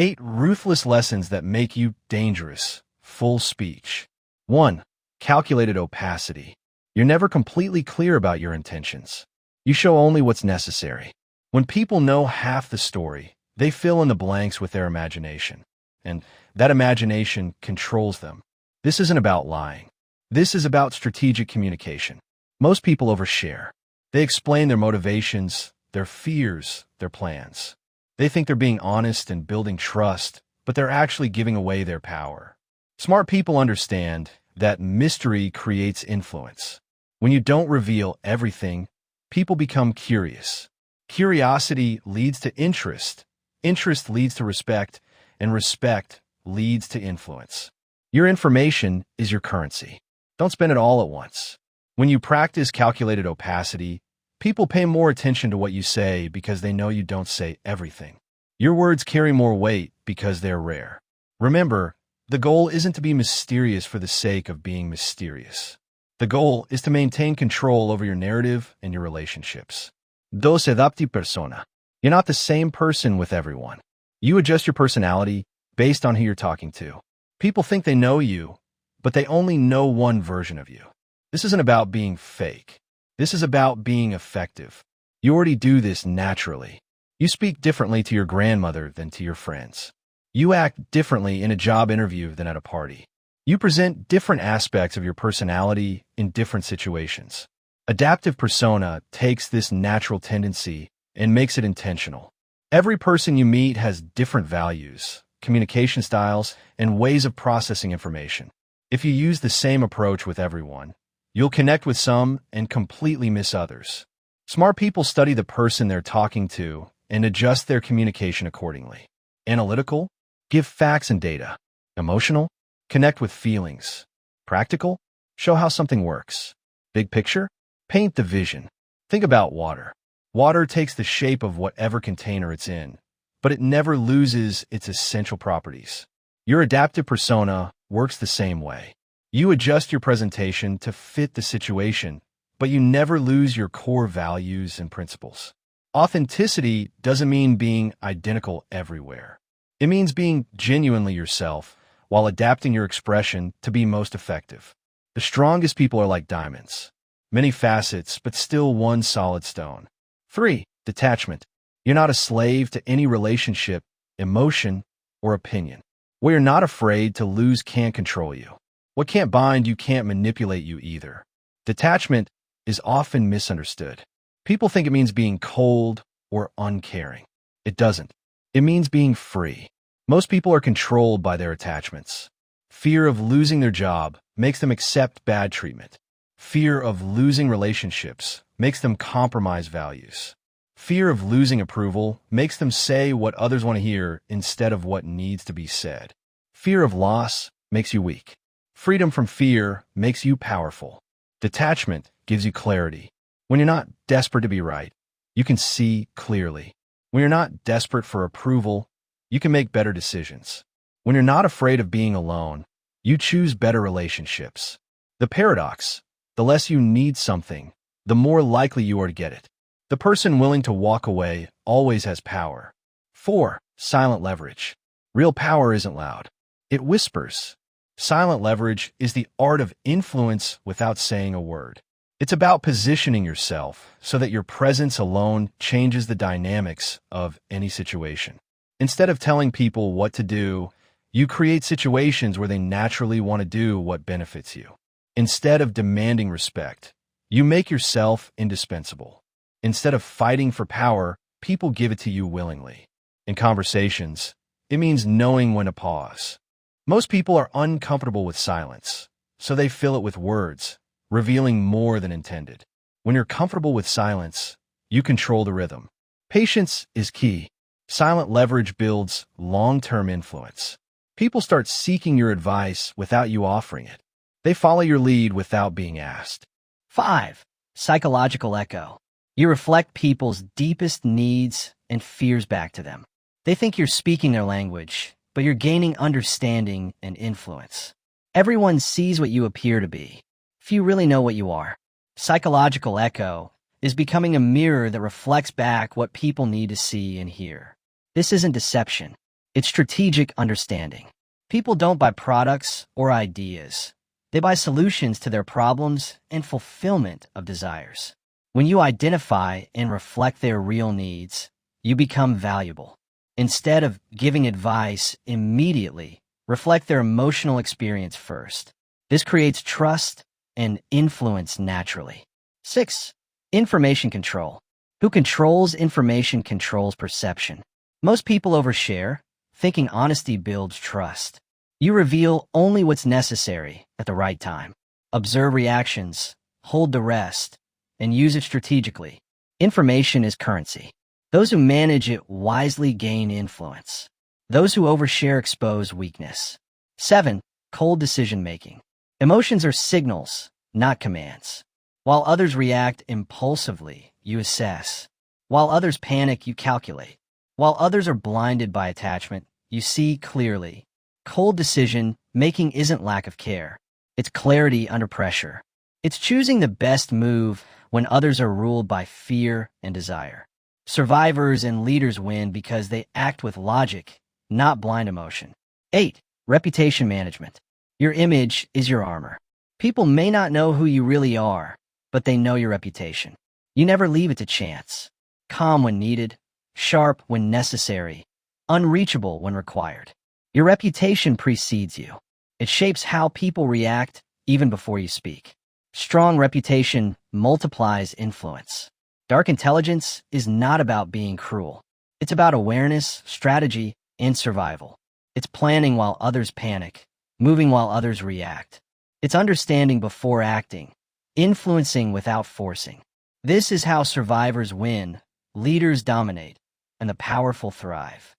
8 ruthless lessons that make you dangerous. Full speech. 1. Calculated opacity. You're never completely clear about your intentions. You show only what's necessary. When people know half the story, they fill in the blanks with their imagination. And that imagination controls them. This isn't about lying. This is about strategic communication. Most people overshare. They explain their motivations, their fears, their plans. They think they're being honest and building trust, but they're actually giving away their power. Smart people understand that mystery creates influence. When you don't reveal everything, people become curious. Curiosity leads to interest. Interest leads to respect, and respect leads to influence. Your information is your currency. Don't spend it all at once. When you practice calculated opacity, people pay more attention to what you say because they know you don't say everything. Your words carry more weight because they're rare. Remember, the goal isn't to be mysterious for the sake of being mysterious. The goal is to maintain control over your narrative and your relationships. Dos adapti persona. You're not the same person with everyone. You adjust your personality based on who you're talking to. People think they know you, but they only know one version of you. This isn't about being fake. This is about being effective. You already do this naturally. You speak differently to your grandmother than to your friends. You act differently in a job interview than at a party. You present different aspects of your personality in different situations. Adaptive persona takes this natural tendency and makes it intentional. Every person you meet has different values, communication styles, and ways of processing information. If you use the same approach with everyone, you'll connect with some and completely miss others. Smart people study the person they're talking to and adjust their communication accordingly. Analytical? Give facts and data. Emotional? Connect with feelings. Practical? Show how something works. Big picture? Paint the vision. Think about water. Water takes the shape of whatever container it's in, but it never loses its essential properties. Your adaptive persona works the same way. You adjust your presentation to fit the situation, but you never lose your core values and principles. Authenticity doesn't mean being identical everywhere. It means being genuinely yourself while adapting your expression to be most effective. The strongest people are like diamonds. Many facets, but still one solid stone. 3. Detachment. You're not a slave to any relationship, emotion, or opinion. What you're not afraid to lose can't control you. What can't bind you can't manipulate you either. Detachment is often misunderstood. People think it means being cold or uncaring. It doesn't. It means being free. Most people are controlled by their attachments. Fear of losing their job makes them accept bad treatment. Fear of losing relationships makes them compromise values. Fear of losing approval makes them say what others want to hear instead of what needs to be said. Fear of loss makes you weak. Freedom from fear makes you powerful. Detachment gives you clarity. When you're not desperate to be right, you can see clearly. When you're not desperate for approval, you can make better decisions. When you're not afraid of being alone, you choose better relationships. The paradox: the less you need something, the more likely you are to get it. The person willing to walk away always has power. 4. Silent leverage. Real power isn't loud. It whispers. Silent leverage is the art of influence without saying a word. It's about positioning yourself so that your presence alone changes the dynamics of any situation. Instead of telling people what to do, you create situations where they naturally want to do what benefits you. Instead of demanding respect, you make yourself indispensable. Instead of fighting for power, people give it to you willingly. In conversations, it means knowing when to pause. Most people are uncomfortable with silence, so they fill it with words, revealing more than intended. When you're comfortable with silence, you control the rhythm. Patience is key. Silent leverage builds long-term influence. People start seeking your advice without you offering it. They follow your lead without being asked. 5. Psychological echo. You reflect people's deepest needs and fears back to them. They think you're speaking their language, but you're gaining understanding and influence. Everyone sees what you appear to be. Few really know what you are. Psychological echo is becoming a mirror that reflects back what people need to see and hear. This isn't deception. It's strategic understanding. People don't buy products or ideas. They buy solutions to their problems and fulfillment of desires. When you identify and reflect their real needs, you become valuable. Instead of giving advice immediately, reflect their emotional experience first. This creates trust and influence naturally. 6. Information control. Who controls information controls perception. Most people overshare, thinking honesty builds trust. You reveal only what's necessary at the right time. Observe reactions, hold the rest, and use it strategically. Information is currency. Those who manage it wisely gain influence. Those who overshare expose weakness. 7. Cold decision-making. Emotions are signals, not commands. While others react impulsively, you assess. While others panic, you calculate. While others are blinded by attachment, you see clearly. Cold decision-making isn't lack of care. It's clarity under pressure. It's choosing the best move when others are ruled by fear and desire. Survivors and leaders win because they act with logic, not blind emotion. 8. Reputation management. Your image is your armor. People may not know who you really are, but they know your reputation. You never leave it to chance. Calm when needed, sharp when necessary, unreachable when required. Your reputation precedes you. It shapes how people react even before you speak. Strong reputation multiplies influence. Dark intelligence is not about being cruel. It's about awareness, strategy, and survival. It's planning while others panic, moving while others react. It's understanding before acting, influencing without forcing. This is how survivors win, leaders dominate, and the powerful thrive.